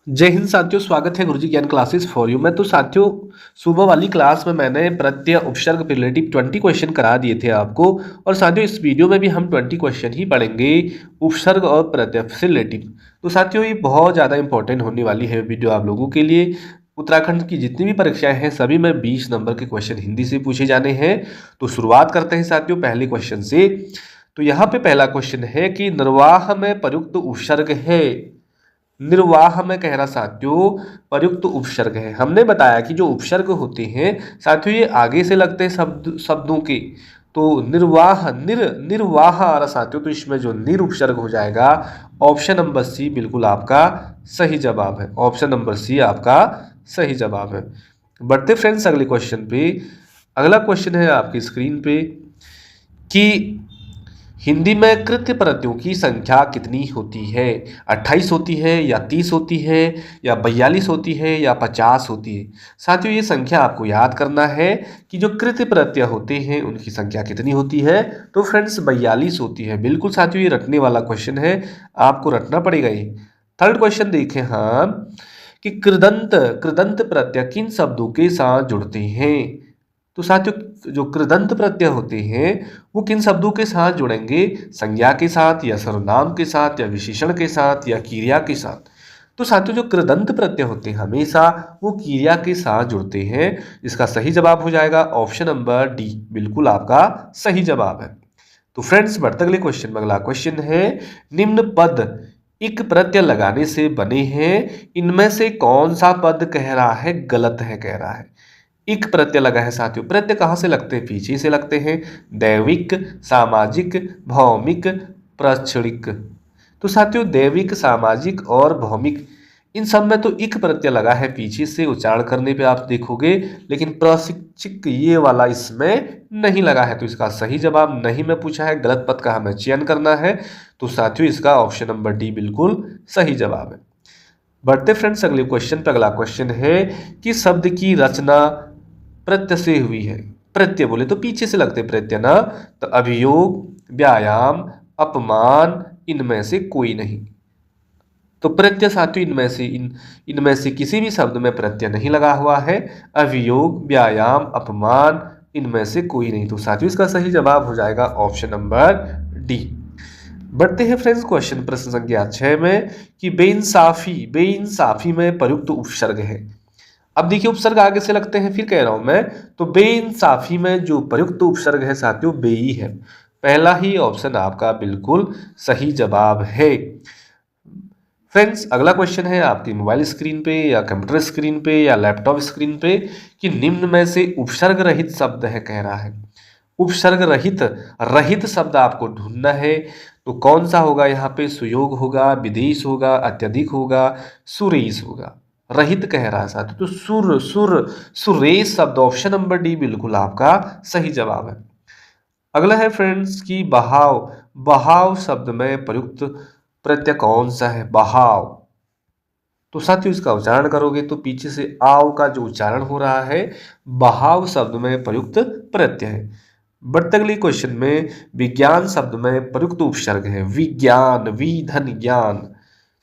जय हिंद साथियों, स्वागत है गुरुजी ज्ञान क्लासेस फॉर यू में। तो साथियों, सुबह वाली क्लास में मैंने प्रत्यय उपसर्ग पे रिलेटिव 20 क्वेश्चन करा दिए थे आपको। और साथियों, इस वीडियो में भी हम 20 क्वेश्चन ही पढ़ेंगे उपसर्ग और प्रत्यय से रिलेटिव। तो साथियों, ये बहुत ज़्यादा इंपॉर्टेंट होने वाली है वीडियो आप लोगों के लिए। उत्तराखंड की जितनी भी परीक्षाएं हैं सभी में 20 नंबर के क्वेश्चन हिंदी से पूछे जाने हैं। तो शुरुआत करते हैं साथियों पहले क्वेश्चन से। तो यहाँ पे पहला क्वेश्चन है कि निर्वाह में प्रयुक्त उपसर्ग है। निर्वाह में कह रहा साथियों प्रयुक्त उपसर्ग है। हमने बताया कि जो उपसर्ग होते हैं साथियों ये आगे से लगते हैं शब्दों के। तो निर्वाह निर्वाह आ रहा साथियों, तो इसमें जो निर उपसर्ग हो जाएगा ऑप्शन नंबर सी बिल्कुल आपका सही जवाब है। ऑप्शन नंबर सी आपका सही जवाब है। बढ़ते फ्रेंड्स अगले क्वेश्चन पे। अगला क्वेश्चन है आपकी स्क्रीन पे कि हिंदी में कृत्य प्रत्ययों की संख्या कितनी होती है। 28 होती है या 30 होती है या 42 होती है या 50 होती है। साथियों, ये संख्या आपको याद करना है कि जो कृत्य प्रत्यय होते हैं उनकी संख्या कितनी होती है। तो फ्रेंड्स 42 होती है। बिल्कुल साथियों, ये रटने वाला क्वेश्चन है, आपको रटना पड़ेगा ये। थर्ड क्वेश्चन देखें हम कि कृदंत कृदंत प्रत्यय किन शब्दों के साथ जुड़ते हैं। तो साथियों, जो कृदंत प्रत्यय होते हैं वो किन शब्दों के साथ जुड़ेंगे। संज्ञा के साथ या सर्वनाम के साथ या विशेषण के साथ या क्रिया के साथ। तो साथियों, जो कृदंत प्रत्यय होते हैं हमेशा वो क्रिया के साथ जुड़ते हैं। इसका सही जवाब हो जाएगा ऑप्शन नंबर डी, बिल्कुल आपका सही जवाब है। तो फ्रेंड्स बढ़ते अगले क्वेश्चन में। अगला क्वेश्चन है निम्न पद इक प्रत्यय लगाने से बने हैं, इनमें से कौन सा पद कह रहा है गलत है कह रहा है। इक प्रत्यय लगा है साथियों। प्रत्यय कहाँ से लगते हैं, पीछे से लगते हैं। दैविक, सामाजिक, भौमिक, प्रक्षणिक। तो साथियों दैविक, सामाजिक और भौमिक इन सब में तो इक प्रत्यय लगा है पीछे से, उच्चारण करने पे आप देखोगे। लेकिन प्रशिक्षिक ये वाला इसमें नहीं लगा है। तो इसका सही जवाब नहीं में पूछा है, गलत पद का हमें चयन करना है। तो साथियों इसका ऑप्शन नंबर डी बिल्कुल सही जवाब है। बढ़ते फ्रेंड्स अगले क्वेश्चन पर। अगला क्वेश्चन है कि शब्द की रचना प्रत्यय से हुई है। प्रत्यय बोले तो पीछे से लगते प्रत्यय ना। तो अभियोग, व्यायाम, अपमान, इनमें से कोई नहीं। तो प्रत्यय साथियों इनमें से किसी भी शब्द में प्रत्यय नहीं लगा हुआ है। अभियोग, व्यायाम, अपमान, इनमें से कोई नहीं। तो साथियों इसका सही जवाब हो जाएगा ऑप्शन नंबर डी। बढ़ते हैं फ्रेंड्स क्वेश्चन प्रश्न संख्या 6 में कि बेइंसाफी में प्रयुक्त उपसर्ग है। अब देखिए उपसर्ग आगे से लगते हैं, फिर कह रहा हूं मैं। तो बेइंसाफी में जो प्रयुक्त उपसर्ग है साथियों बेई है। पहला ही ऑप्शन आपका बिल्कुल सही जवाब है। फ्रेंड्स अगला क्वेश्चन है आपकी मोबाइल स्क्रीन पे या कंप्यूटर स्क्रीन पे या लैपटॉप स्क्रीन पे कि निम्न में से उपसर्ग रहित शब्द है कह रहा है। उपसर्ग रहित रहित शब्द आपको ढूंढना है। तो कौन सा होगा यहाँ पे, सुयोग होगा, विदेश होगा, अत्यधिक होगा, सुरेश होगा। रहित कह रहा है साथ। तो सुरेश शब्द ऑप्शन नंबर डी बिल्कुल आपका सही जवाब है। अगला है फ्रेंड्स की बहाव। बहाव शब्द में प्रयुक्त प्रत्यय कौन सा है, बहाव। तो साथियों इसका उच्चारण करोगे तो पीछे से आव का जो उच्चारण हो रहा है बहाव शब्द में प्रयुक्त प्रत्यय है। बढ़ते अगले क्वेश्चन में विज्ञान शब्द में प्रयुक्त उपसर्ग है। विज्ञान, विधन ज्ञान।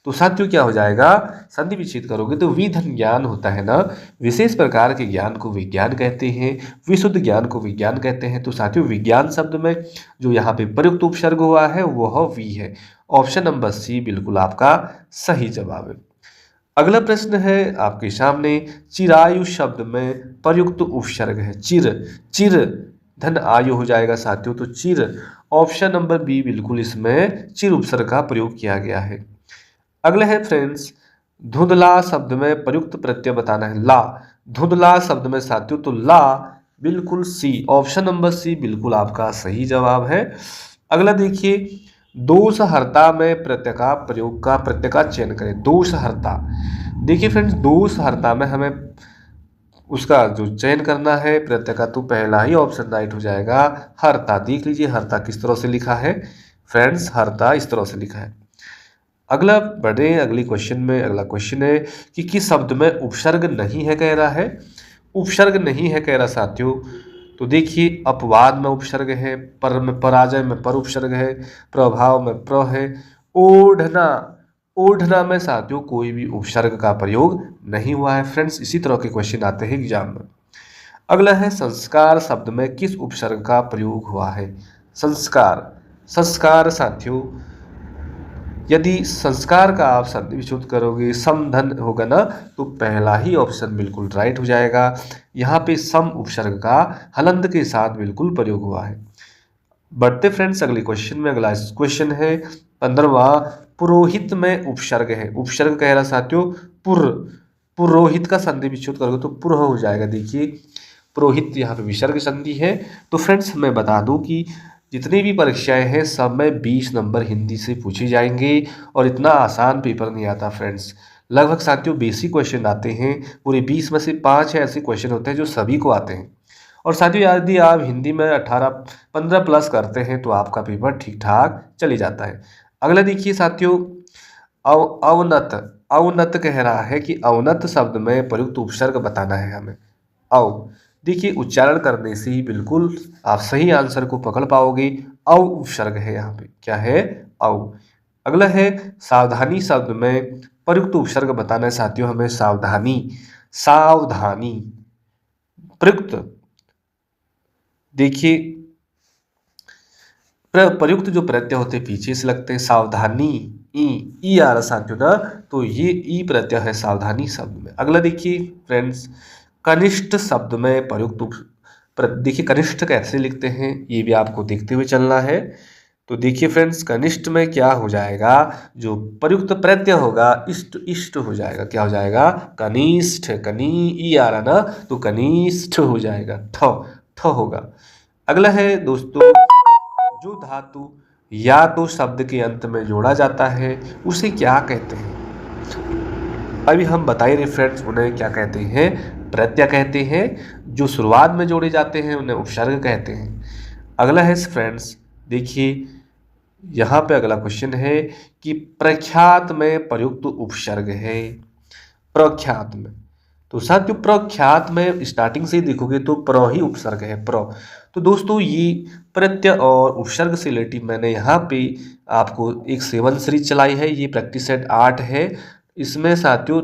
तो साथियों क्या हो जाएगा, संधि विच्छेद करोगे तो विधन ज्ञान होता है ना। विशेष प्रकार के ज्ञान को विज्ञान कहते हैं, विशुद्ध ज्ञान को विज्ञान कहते हैं। तो साथियों विज्ञान शब्द में जो यहाँ पे प्रयुक्त उपसर्ग हुआ है वह वी है। ऑप्शन नंबर सी बिल्कुल आपका सही जवाब है। अगला प्रश्न है आपके सामने चिरायु शब्द में प्रयुक्त उपसर्ग है। चिर, चिर धन आयु हो जाएगा साथियों। तो चिर ऑप्शन नंबर बी बिल्कुल इसमें चिर उपसर्ग का प्रयोग किया गया है। अगले है फ्रेंड्स धुंधला शब्द में प्रयुक्त प्रत्यय बताना है। ला, धुंधला शब्द में साथियों तो ला बिल्कुल सी, ऑप्शन नंबर सी बिल्कुल आपका सही जवाब है। अगला देखिए दोषहर्ता में प्रत्यय का प्रयोग का प्रत्यय का चयन करें। दोषहर्ता, देखिए फ्रेंड्स दोषहर्ता में हमें उसका जो चयन करना है प्रत्यय का, तो पहला ही ऑप्शन राइट हो जाएगा हर्ता। देख लीजिए हर्ता किस तरह से लिखा है फ्रेंड्स, हर्ता इस तरह से लिखा है। अगला बढ़े अगली क्वेश्चन में। अगला क्वेश्चन है कि किस शब्द में उपसर्ग नहीं है कह रहा है। उपसर्ग नहीं है कह रहा साथियों। तो देखिए अपवाद में उपसर्ग है, पर में पराजय में पर उपसर्ग है, प्रभाव में प्र है, ओढ़ना ओढ़ना में साथियों कोई भी उपसर्ग का प्रयोग नहीं हुआ है फ्रेंड्स। इसी तरह के क्वेश्चन आते हैं एग्जाम में। अगला है संस्कार शब्द में किस उपसर्ग का प्रयोग हुआ है। संस्कार, संस्कार साथियों यदि संस्कार का आप संधि विच्छेद करोगे समधन होगा ना, तो पहला ही ऑप्शन बिल्कुल राइट हो जाएगा। यहाँ पे सम उपसर्ग का हलंत के साथ बिल्कुल प्रयोग हुआ है। बढ़ते फ्रेंड्स अगले क्वेश्चन में। अगला क्वेश्चन है 15वां, पुरोहित में उपसर्ग है। उपसर्ग कह रहा साथियों पुर, पुरोहित का संधि विच्छेद करोगे तो पुर हो जाएगा। देखिए पुरोहित यहाँ पे विसर्ग संधि है। तो फ्रेंड्स मैं बता दूं कि जितनी भी परीक्षाएं हैं सब में 20 नंबर हिंदी से पूछे जाएंगे और इतना आसान पेपर नहीं आता फ्रेंड्स। लगभग साथियों बेसिक क्वेश्चन आते हैं, पूरे 20 में से 5 ऐसे क्वेश्चन होते हैं जो सभी को आते हैं। और साथियों यदि आप हिंदी में 15 प्लस करते हैं तो आपका पेपर ठीक ठाक चले जाता है। अगला देखिए साथियों, अवनत, अवनत कह रहा है कि अवनत शब्द में प्रयुक्त उपसर्ग बताना है हमें। अव, देखिए उच्चारण करने से ही बिल्कुल आप सही आंसर को पकड़ पाओगे। अव उपसर्ग है यहाँ पे, क्या है अव। अगला है सावधानी शब्द में प्रयुक्त उपसर्ग बताना है साथियों हमें। सावधानी, सावधानी प्रयुक्त, देखिए प्रयुक्त जो प्रत्यय होते हैं पीछे से लगते हैं। सावधानी ई आ रहा साथियों ना, तो ये ई प्रत्यय है सावधानी शब्द में। अगला देखिए फ्रेंड्स, कनिष्ठ शब्द में प्रयुक्त देखिए कनिष्ठ कैसे लिखते हैं ये भी आपको देखते हुए चलना है। तो देखिए फ्रेंड्स कनिष्ठ में क्या हो जाएगा, जो प्रयुक्त प्रत्यय होगा इष्ट, इष्ट हो जाएगा। क्या हो जाएगा, कनिष्ठ, कनी ई आ रहा ना, तो कनिष्ठ हो जाएगा, ठ ठ होगा। अगला है दोस्तों, जो धातु या तो शब्द के अंत में जोड़ा जाता है उसे क्या कहते हैं। अभी हम बताए रहे फ्रेंड्स उन्हें क्या कहते हैं, प्रत्यय कहते हैं। जो शुरुआत में जोड़े जाते हैं उन्हें उपसर्ग कहते हैं। अगला है फ्रेंड्स देखिए यहाँ पे अगला क्वेश्चन है कि प्रख्यात में प्रयुक्त उपसर्ग है। प्रख्यात में, तो साथियों प्रख्यात में स्टार्टिंग से ही देखोगे तो प्र ही उपसर्ग है, प्र। तो दोस्तों ये प्रत्यय और उपसर्ग से रिलेटिव मैंने यहाँ पे आपको एक 7 सीरीज चलाई है। ये प्रैक्टिस सेट 8 है। इसमें साथियों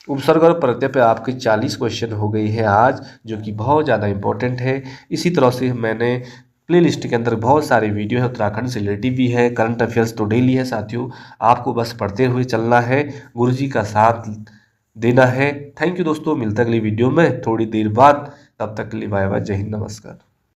उपसर्ग और प्रत्यय पे आपके 40 क्वेश्चन हो गई है आज, जो कि बहुत ज़्यादा इंपॉर्टेंट है। इसी तरह से मैंने प्ले लिस्ट के अंदर बहुत सारे वीडियो है, उत्तराखंड से रिलेटिव भी है, करंट अफेयर्स तो डेली है साथियों। आपको बस पढ़ते हुए चलना है, गुरुजी का साथ देना है। थैंक यू दोस्तों, मिलता अगली वीडियो में थोड़ी देर बाद। तब तक के लिए बाय बाय, जय हिंद, नमस्कार।